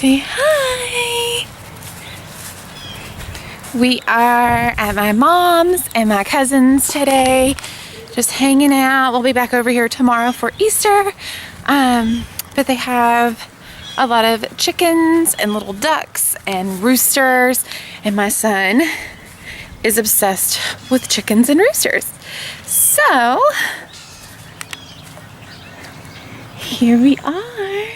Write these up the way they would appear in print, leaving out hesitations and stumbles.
Say hi. We are at my mom's and my cousin's today, just hanging out. We'll be back over here tomorrow for Easter. But they have a lot of chickens and little ducks and roosters, and my son is obsessed with chickens and roosters. So here we are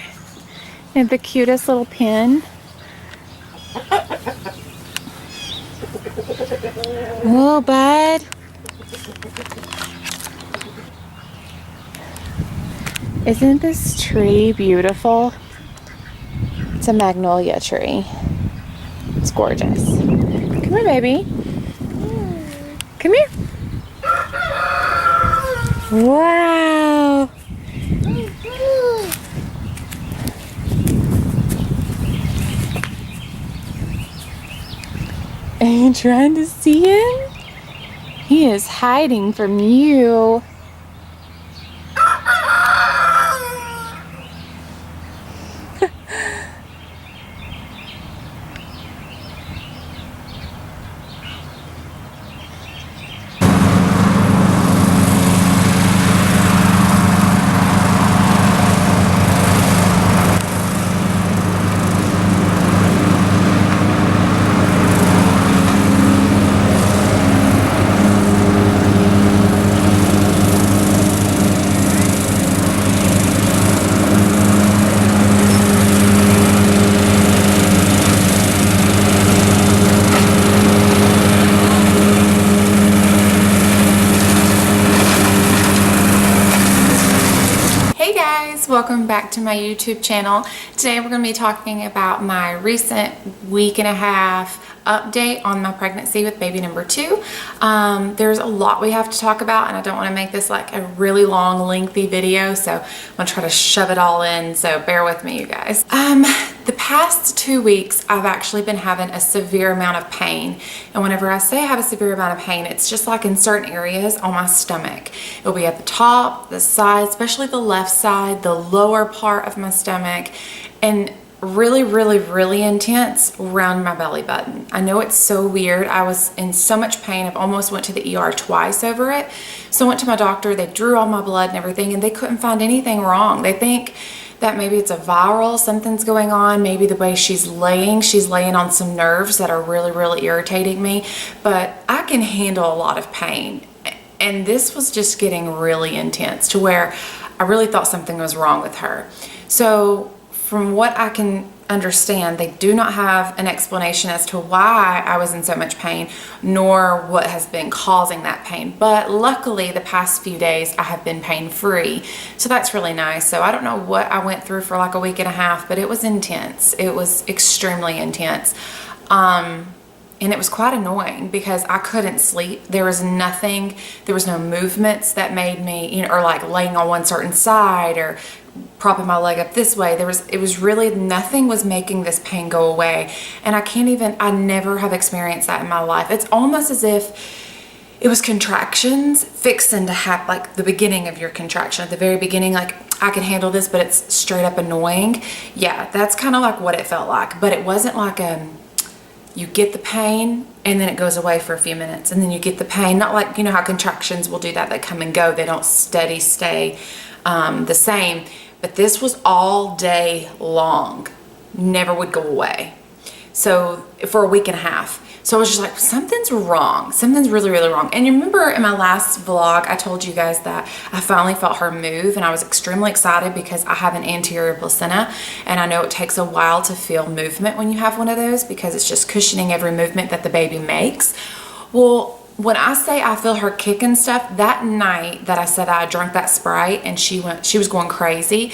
in the cutest little pen. Whoa, bud. Isn't this tree beautiful? It's a magnolia tree. It's gorgeous. Come here, baby. Come here. Wow. Are you trying to see him? He is hiding from you. Welcome back to my YouTube channel. Today we're going to be talking about my recent week and a half update on my pregnancy with baby number 2. There's a lot we have to talk about, and I don't want to make this like a really long, lengthy video, so I'm going to try to shove it all in, so bear with me, you guys. The past 2 weeks I've actually been having a severe amount of pain, and whenever I say I have a severe amount of pain, it's just like in certain areas on my stomach. It'll be at the top, the side, especially the left side, the lower part of my stomach, and really intense around my belly button. I know it's so weird. I was in so much pain. I've almost went to the ER twice over it. So I went to my doctor. They drew all my blood and everything, and they couldn't find anything wrong. They think that maybe it's a viral, something's going on. Maybe the way she's laying on some nerves that are really irritating me. But I can handle a lot of pain. And this was just getting really intense to where I really thought something was wrong with her. So from what I can understand, they do not have an explanation as to why I was in so much pain, nor what has been causing that pain. But luckily, the past few days, I have been pain-free. So that's really nice. So I don't know what I went through for like a week and a half, but it was intense. It was extremely intense. And it was quite annoying because I couldn't sleep. There was nothing, there was no movements that made me, or like laying on one certain side or propping my leg up this way. It was really, nothing was making this pain go away. And I never have experienced that in my life. It's almost as if it was contractions fixing to happen, like the beginning of your contraction. At the very beginning, like, I can handle this, but it's straight up annoying. Yeah, that's kind of like what it felt like. But it wasn't like you get the pain and then it goes away for a few minutes, and then you get the pain. Not like, you know how contractions will do that. They come and go. They don't stay the same. But this was all day long. Never would go away. So for a week and a half. So I was just like, something's wrong. Something's really wrong. And you remember in my last vlog, I told you guys that I finally felt her move, and I was extremely excited because I have an anterior placenta, and I know it takes a while to feel movement when you have one of those because it's just cushioning every movement that the baby makes. Well, when I say I feel her kick and stuff, that night that I said I drank that Sprite and she was going crazy,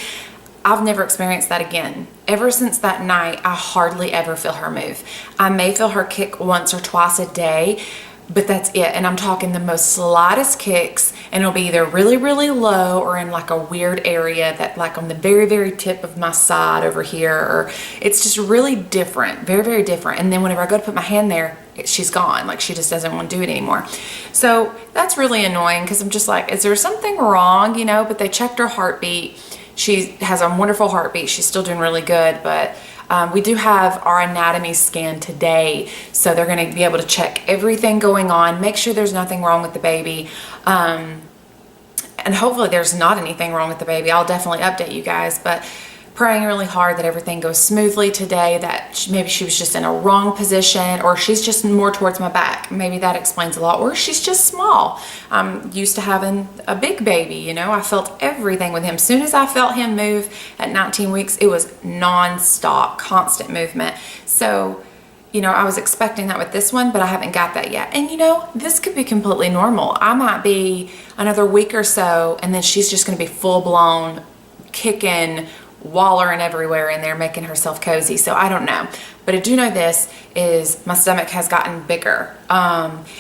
I've never experienced that again. Ever since that night, I hardly ever feel her move. I may feel her kick once or twice a day, but that's it. And I'm talking the most slightest kicks, and it'll be either really low or in like a weird area that like on the very tip of my side over here, or it's just really different, very different. And then whenever I go to put my hand there, she's gone. Like, she just doesn't want to do it anymore. So that's really annoying because I'm just like, is there something wrong, But they checked her heartbeat. She has a wonderful heartbeat. She's still doing really good, but We do have our anatomy scan today, so they're going to be able to check everything going on, make sure there's nothing wrong with the baby. And hopefully there's not anything wrong with the baby. I'll definitely update you guys, but praying really hard that everything goes smoothly today, that maybe she was just in a wrong position, or she's just more towards my back. Maybe that explains a lot. Or she's just small. I'm used to having a big baby, you know. I felt everything with him. As soon as I felt him move at 19 weeks, it was non-stop, constant movement. So, you know, I was expecting that with this one, but I haven't got that yet. And you know, this could be completely normal. I might be another week or so, and then she's just going to be full-blown kicking, wallering everywhere in there, making herself cozy. So I don't know, but I do know this is my stomach has gotten bigger.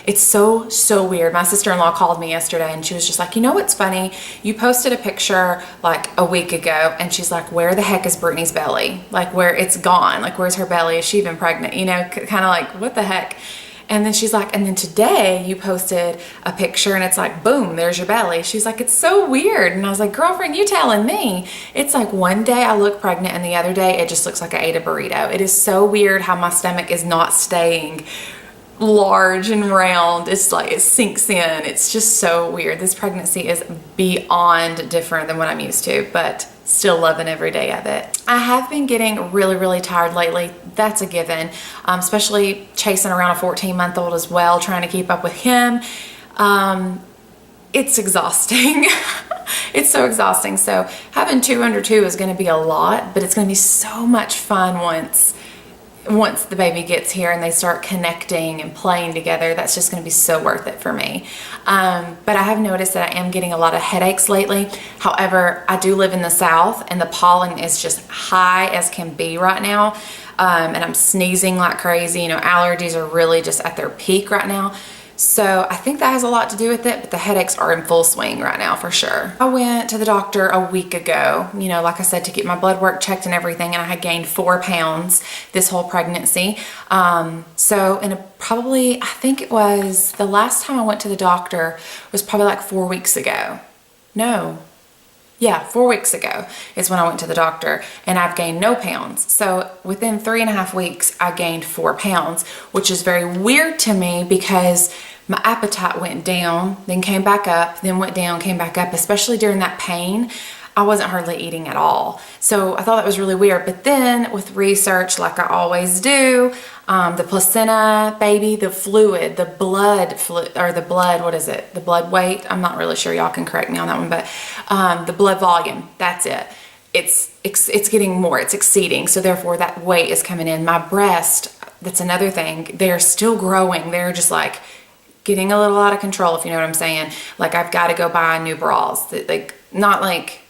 It's so weird. My sister-in-law called me yesterday and she was just like, you know what's funny, you posted a picture like a week ago and she's like, where the heck is Brittany's belly? Like, where it's gone, like where's her belly? Is she even pregnant? You know, kind of like, what the heck? And then she's like, and then today you posted a picture and it's like, boom, there's your belly. She's like, it's so weird. And I was like, girlfriend, you telling me. It's like one day I look pregnant and the other day it just looks like I ate a burrito. It is so weird how my stomach is not staying large and round. It's like it sinks in. It's just so weird. This pregnancy is beyond different than what I'm used to, but still loving every day of it. I have been getting really tired lately. That's a given, especially chasing around a 14-month-old as well, trying to keep up with him. It's exhausting. It's so exhausting. So having 2 under 2 is going to be a lot, but it's going to be so much fun once the baby gets here and they start connecting and playing together. That's just going to be so worth it for me. But I have noticed that I am getting a lot of headaches lately. However, I do live in the South and the pollen is just high as can be right now. And I'm sneezing like crazy. You know, allergies are really just at their peak right now. So I think that has a lot to do with it, but the headaches are in full swing right now for sure. I went to the doctor a week ago, you know, like I said, to get my blood work checked and everything, and I had gained 4 pounds this whole pregnancy. So I think it was, the last time I went to the doctor was probably like 4 weeks ago. Yeah, 4 weeks ago is when I went to the doctor, and I've gained no pounds. So within 3.5 weeks, I gained 4 pounds, which is very weird to me because my appetite went down, then came back up, then went down, came back up, especially during that pain. I wasn't hardly eating at all. So I thought that was really weird. But then with research, like I always do, the placenta, baby, the fluid, the blood, what is it? The blood weight. I'm not really sure. Y'all can correct me on that one, but the blood volume, that's it. It's getting more, it's exceeding. So therefore that weight is coming in. My breast, that's another thing. They're still growing. They're just like getting a little out of control, if you know what I'm saying. Like I've got to go buy new bras, like not like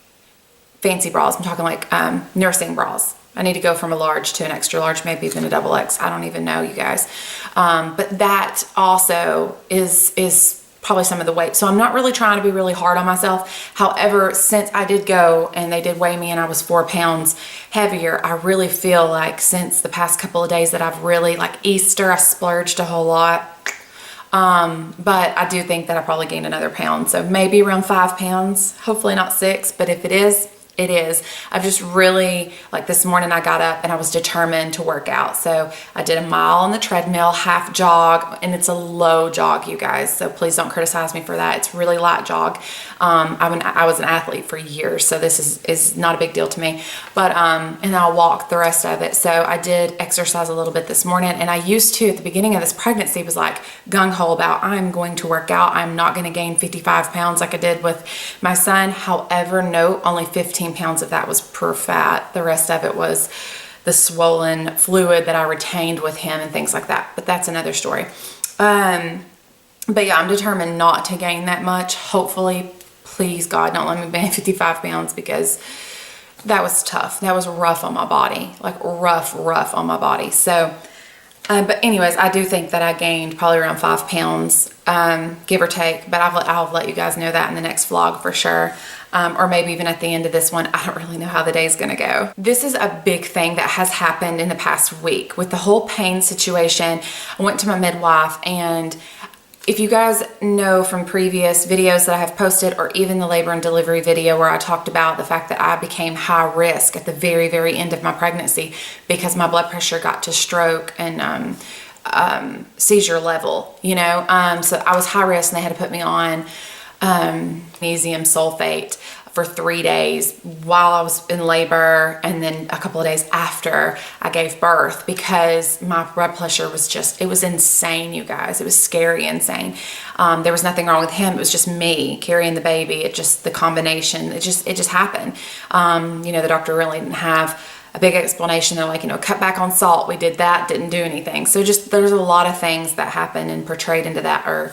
fancy bras. I'm talking like nursing bras. I need to go from a large to an extra large, maybe even a double X. I don't even know, you guys. But that also is probably some of the weight. So I'm not really trying to be really hard on myself. However, since I did go and they did weigh me and I was 4 pounds heavier, I really feel like since the past couple of days that I've really, like Easter, I splurged a whole lot. But I do think that I probably gained another pound. So maybe around 5 pounds, hopefully not 6, but if it is, it is. I've just really, like this morning I got up and I was determined to work out. So I did a mile on the treadmill, half jog, and it's a low jog, you guys. So please don't criticize me for that. It's really light jog. I was an athlete for years, so this is not a big deal to me. But, and I'll walk the rest of it. So I did exercise a little bit this morning, and I used to, at the beginning of this pregnancy, was like gung-ho about I'm going to work out. I'm not going to gain 55 pounds like I did with my son. However, note, only 15 pounds of that was pure fat. The rest of it was the swollen fluid that I retained with him and things like that. But that's another story. But yeah, I'm determined not to gain that much. Hopefully, please God, don't let me gain 55 pounds because that was tough. That was rough on my body, like rough on my body. So, but anyways, I do think that I gained probably around 5 pounds, give or take, but I'll let you guys know that in the next vlog for sure. Or maybe even at the end of this one. I don't really know how the day is gonna go. This is a big thing that has happened in the past week with the whole pain situation. I went to my midwife and If you guys know from previous videos that I have posted, or even the labor and delivery video where I talked about the fact that I became high risk at the very, very end of my pregnancy because my blood pressure got to stroke and seizure level, you know, so I was high risk and they had to put me on magnesium sulfate for 3 days while I was in labor, and then a couple of days after I gave birth, because my blood pressure was just, it was insane, you guys. It was scary insane. There was nothing wrong with him. It was just me carrying the baby. It just, the combination, it just happened. You know, the doctor really didn't have a big explanation. They're like, you know, cut back on salt. We did that, didn't do anything. So just, there's a lot of things that happened and portrayed into that, or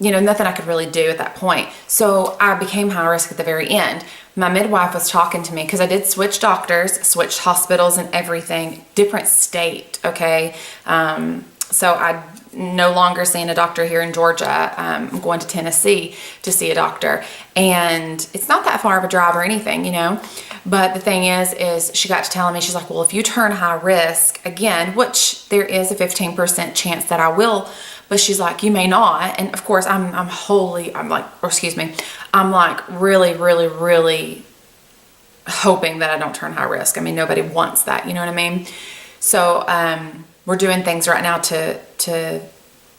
you know, nothing I could really do at that point. So I became high risk at the very end. My midwife was talking to me because I did switch doctors, switched hospitals and everything, different state, okay? So I no longer seeing a doctor here in Georgia. I'm going to Tennessee to see a doctor, and it's not that far of a drive or anything, you know? But the thing is she got to telling me, she's like, well, if you turn high risk again, which there is a 15% chance that I will, but she's like, you may not. And of course I'm like really, really, really hoping that I don't turn high risk. I mean, nobody wants that, you know what I mean? So, we're doing things right now to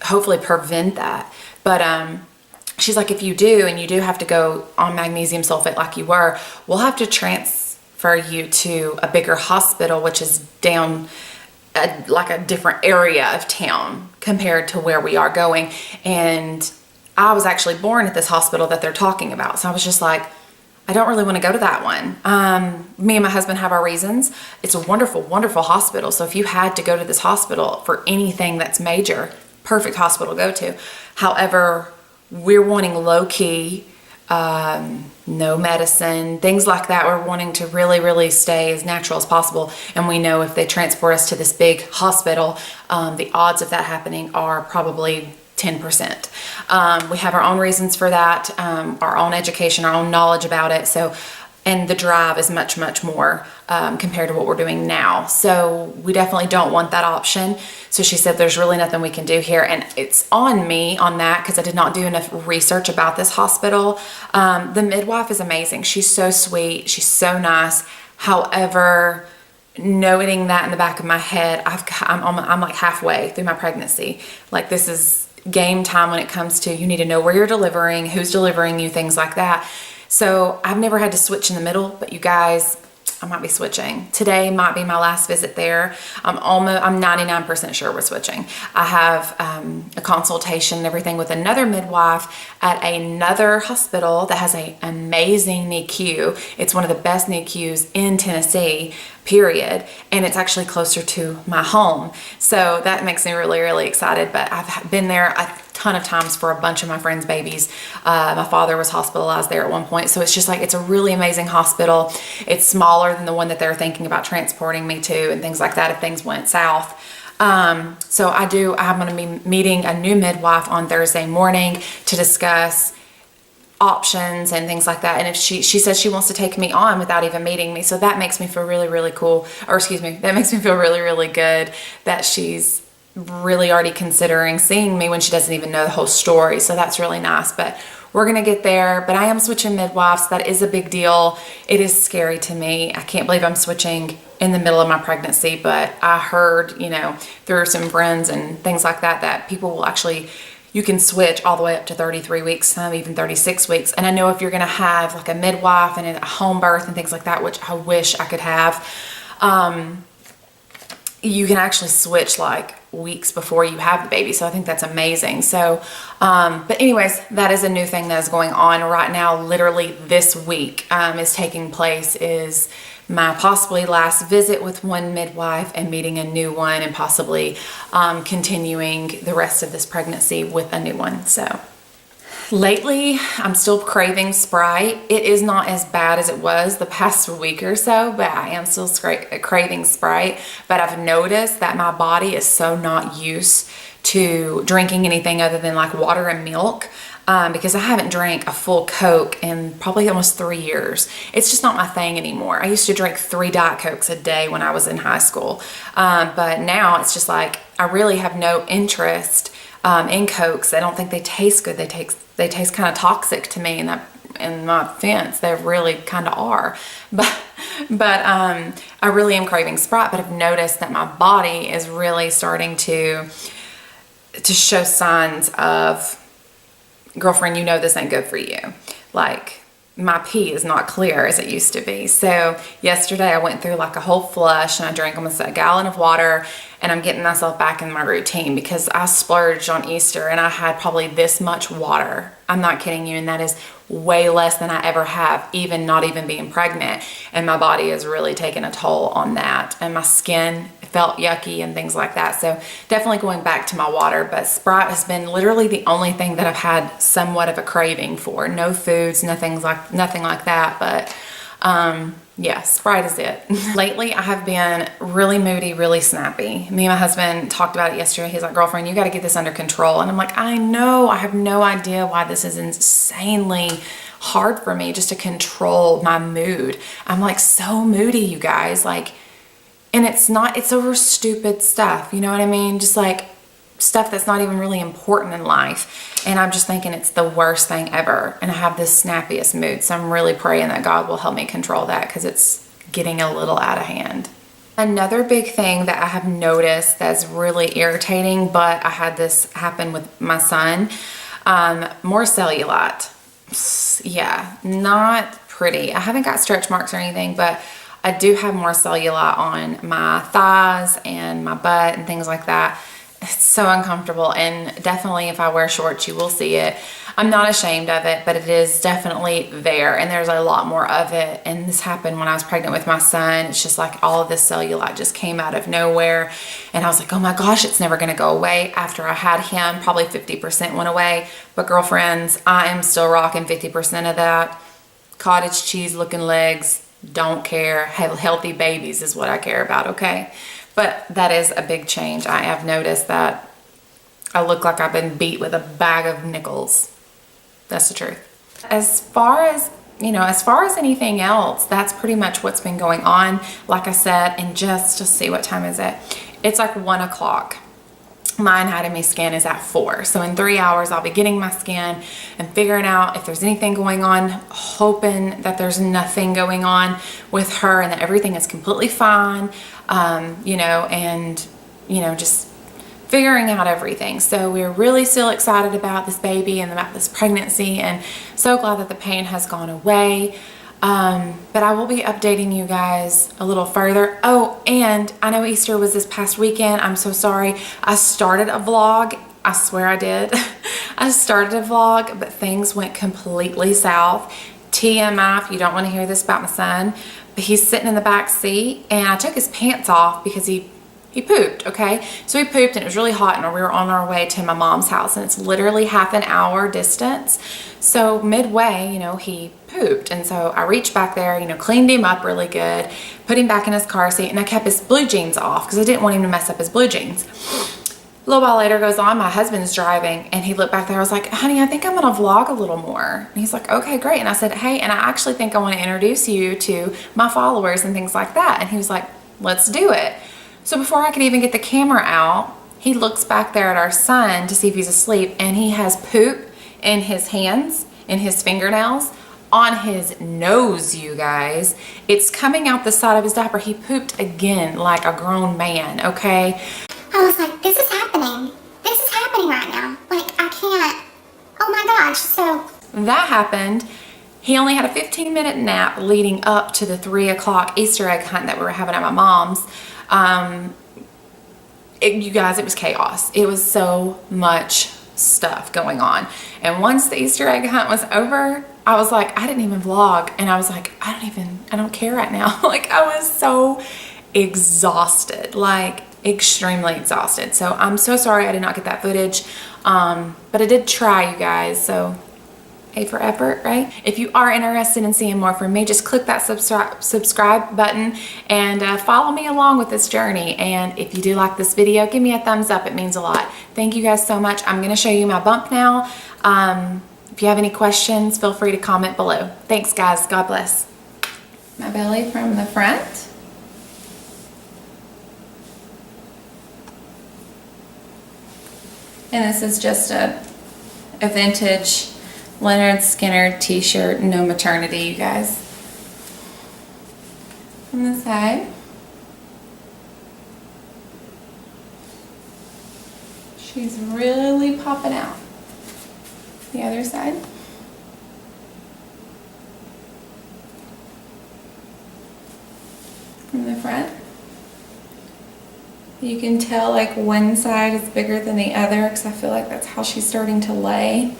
hopefully prevent that. But, she's like, if you do, and you do have to go on magnesium sulfate like you were, we'll have to transfer you to a bigger hospital, which is down like a different area of town compared to where we are going. And I was actually born at this hospital that they're talking about. So I was just like, I don't really want to go to that one. Me and my husband have our reasons. It's a wonderful, wonderful hospital. So if you had to go to this hospital for anything that's major, perfect hospital to go to. However, we're wanting low key, no medicine, things like that. We're wanting to really, really stay as natural as possible. And we know if they transport us to this big hospital, the odds of that happening are probably 10%. We have our own reasons for that, our own education, our own knowledge about it. So, and the drive is much, much more compared to what we're doing now. So we definitely don't want that option. So she said, there's really nothing we can do here. And it's on me on that because I did not do enough research about this hospital. The midwife is amazing. She's so sweet. She's so nice. However, noting that in the back of my head, I'm like halfway through my pregnancy. Like, this is game time when it comes to, you need to know where you're delivering, who's delivering you, things like that. So I've never had to switch in the middle, but you guys, I might be switching. Today might be my last visit there. I'm 99% sure we're switching. I have a consultation and everything with another midwife at another hospital that has an amazing NICU. It's one of the best NICUs in Tennessee, period. And it's actually closer to my home. So that makes me really, really excited. But I've been there a ton of times for a bunch of my friends' babies. My father was hospitalized there at one point. So it's just like, it's a really amazing hospital. It's smaller than the one that they're thinking about transporting me to and things like that if things went south. So I'm going to be meeting a new midwife on Thursday morning to discuss options and things like that. And if she says she wants to take me on without even meeting me. So that makes me feel really, really cool. Or excuse me, that makes me feel really, really good that she's really already considering seeing me when she doesn't even know the whole story. So that's really nice. But we're going to get there. But I am switching midwives. That is a big deal. It is scary to me. I can't believe I'm switching in the middle of my pregnancy. But I heard, you know, through some friends and things like that, that people will actually, you can switch all the way up to 33 weeks, some even 36 weeks. And I know if you're going to have like a midwife and a home birth and things like that, which I wish I could have, you can actually switch like weeks before you have the baby. So I think that's amazing. So, but anyways, that is a new thing that is going on right now. Literally this week is taking place, is my possibly last visit with one midwife and meeting a new one, and possibly continuing the rest of this pregnancy with a new one. So lately, I'm still craving Sprite. It is not as bad as it was the past week or so, but I am still craving Sprite. But I've noticed that my body is so not used to drinking anything other than like water and milk, because I haven't drank a full Coke in probably almost 3 years. It's just not my thing anymore. I used to drink 3 Diet Cokes a day when I was in high school. But now it's just like, I really have no interest in Cokes. I don't think they taste good. They taste kind of toxic to me, and in my offense, they really kind of are. But I really am craving Sprite, but I've noticed that my body is really starting to show signs of, girlfriend, you know this ain't good for you. Like, my pee is not clear as it used to be. So yesterday I went through like a whole flush and I drank almost a gallon of water, and I'm getting myself back in my routine because I splurged on Easter and I had probably this much water. I'm not kidding you. And that is way less than I ever have, even not even being pregnant. And my body is really taking a toll on that. And my skin felt yucky and things like that. So definitely going back to my water, but Sprite has been literally the only thing that I've had somewhat of a craving for. No foods, nothing like that. But yeah, Sprite is it. Lately, I have been really moody, really snappy. Me and my husband talked about it yesterday. He's like, girlfriend, you got to get this under control. And I'm like, I know. I have no idea why this is insanely hard for me just to control my mood. I'm like so moody, you guys. Like, and it's over stupid stuff. You know what I mean? Just like stuff that's not even really important in life. And I'm just thinking it's the worst thing ever. And I have this snappiest mood. So I'm really praying that God will help me control that because it's getting a little out of hand. Another big thing that I have noticed that's really irritating, but I had this happen with my son, more cellulite. Yeah, not pretty. I haven't got stretch marks or anything, but I do have more cellulite on my thighs and my butt and things like that. It's so uncomfortable, and definitely if I wear shorts you will see it. I'm not ashamed of it, but it is definitely there, and there's a lot more of it. And this happened when I was pregnant with my son. It's just like all of this cellulite just came out of nowhere, and I was like, oh my gosh, it's never going to go away. After I had him, probably 50% went away, but girlfriends, I am still rocking 50% of that. Cottage cheese looking legs, don't care. Healthy babies is what I care about, okay? But that is a big change. I have noticed that I look like I've been beat with a bag of nickels. That's the truth. As far as anything else, that's pretty much what's been going on. Like I said, and just see what time is it? It's like 1 o'clock. My anatomy scan is at 4. So in 3 hours, I'll be getting my scan and figuring out if there's anything going on, hoping that there's nothing going on with her and that everything is completely fine, just figuring out everything. So we're really still excited about this baby and about this pregnancy, and so glad that the pain has gone away. But I will be updating you guys a little further. Oh, and I know Easter was this past weekend. I'm so sorry. I started a vlog. I swear I did. I started a vlog, but things went completely south. TMI, if you don't want to hear this about my son, but he's sitting in the back seat and I took his pants off because he pooped, okay? So he pooped and it was really hot and we were on our way to my mom's house, and it's literally half an hour distance. So midway, he pooped. And so I reached back there, cleaned him up really good, put him back in his car seat, and I kept his blue jeans off because I didn't want him to mess up his blue jeans. A little while later goes on, my husband's driving and he looked back there. I was like, honey, I think I'm gonna vlog a little more. And he's like, okay, great. And I said, hey, and I actually think I want to introduce you to my followers and things like that. And he was like, let's do it. So before I could even get the camera out, he looks back there at our son to see if he's asleep, and he has poop in his hands, in his fingernails, on his nose, you guys. It's coming out the side of his diaper. He pooped again like a grown man, okay? I was like, this is happening. This is happening right now. Like, I can't. Oh my gosh. So that happened. He only had a 15-minute nap leading up to the 3 o'clock Easter egg hunt that we were having at my mom's. You guys, it was chaos. It was so much stuff going on. And once the Easter egg hunt was over, I was like, I didn't even vlog. And I was like, I don't care right now. Like, I was so exhausted, like extremely exhausted. So I'm so sorry I did not get that footage. But I did try, you guys. So A for effort, right? If you are interested in seeing more from me, just click that subscribe button and follow me along with this journey. And if you do like this video, give me a thumbs up. It means a lot. Thank you guys so much. I'm going to show you my bump now. If you have any questions, feel free to comment below. Thanks, guys. God bless. My belly from the front. And this is just a vintage Leonard Skinner t-shirt, no maternity, you guys. On the side. She's really popping out. The other side. From the front. You can tell like one side is bigger than the other because I feel like that's how she's starting to lay.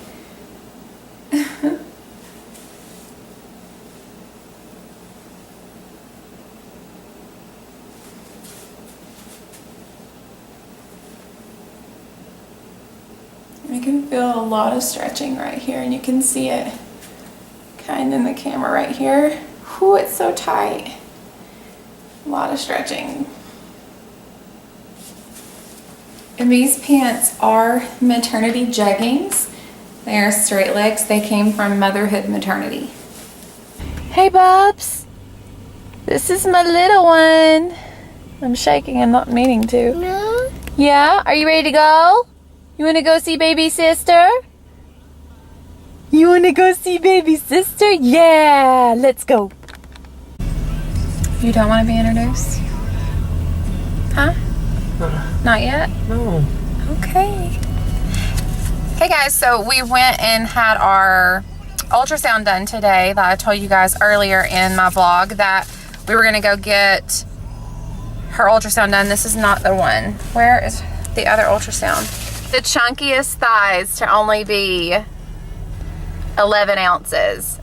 I can feel a lot of stretching right here, and you can see it kind of in the camera right here. Whew, it's so tight. A lot of stretching. And these pants are maternity jeggings. They are straight legs. They came from Motherhood Maternity. Hey, Bubs. This is my little one. I'm shaking and not meaning to. No. Yeah? Are you ready to go? You want to go see baby sister? You want to go see baby sister? Yeah, let's go. You don't want to be introduced? Huh? Not yet? No. Okay. Hey guys, so we went and had our ultrasound done today that I told you guys earlier in my vlog that we were going to go get her ultrasound done. This is not the one. Where is the other ultrasound? The chunkiest thighs to only be 11 ounces.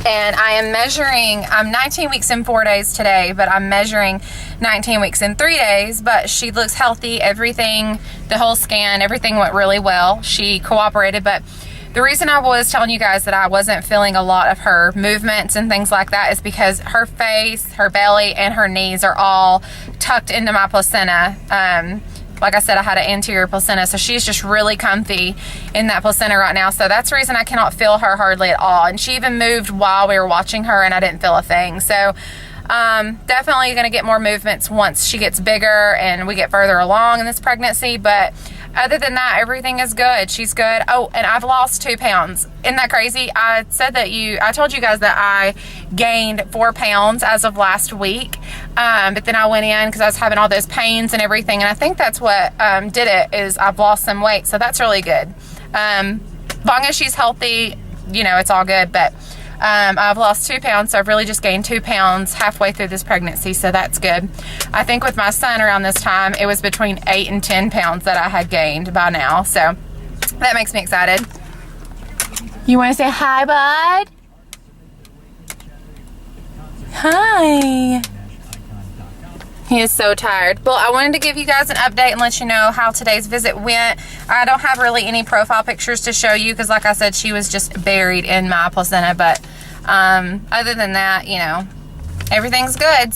And I am measuring, I'm 19 weeks in 4 days today, but I'm measuring 19 weeks in 3 days, but she looks healthy. Everything, the whole scan, everything went really well. She cooperated, but the reason I was telling you guys that I wasn't feeling a lot of her movements and things like that is because her face, her belly, and her knees are all tucked into my placenta. Like I said, I had an anterior placenta, so she's just really comfy in that placenta right now. So that's the reason I cannot feel her hardly at all. And she even moved while we were watching her, and I didn't feel a thing. So definitely going to get more movements once she gets bigger and we get further along in this pregnancy. But other than that, everything is good. She's good. Oh, and I've lost 2 pounds. Isn't that crazy? I told you guys that I gained 4 pounds as of last week. But then I went in because I was having all those pains and everything. And I think that's what did it, is I've lost some weight. So that's really good. As long as she's healthy, you know, it's all good. But I've lost 2 pounds, so I've really just gained 2 pounds halfway through this pregnancy, so that's good. I think with my son around this time, it was between 8 and 10 pounds that I had gained by now, so that makes me excited. You want to say hi, bud? Hi. He is so tired. Well, I wanted to give you guys an update and let you know how today's visit went. I don't have really any profile pictures to show you because, like I said, she was just buried in my placenta. But other than that, you know, everything's good.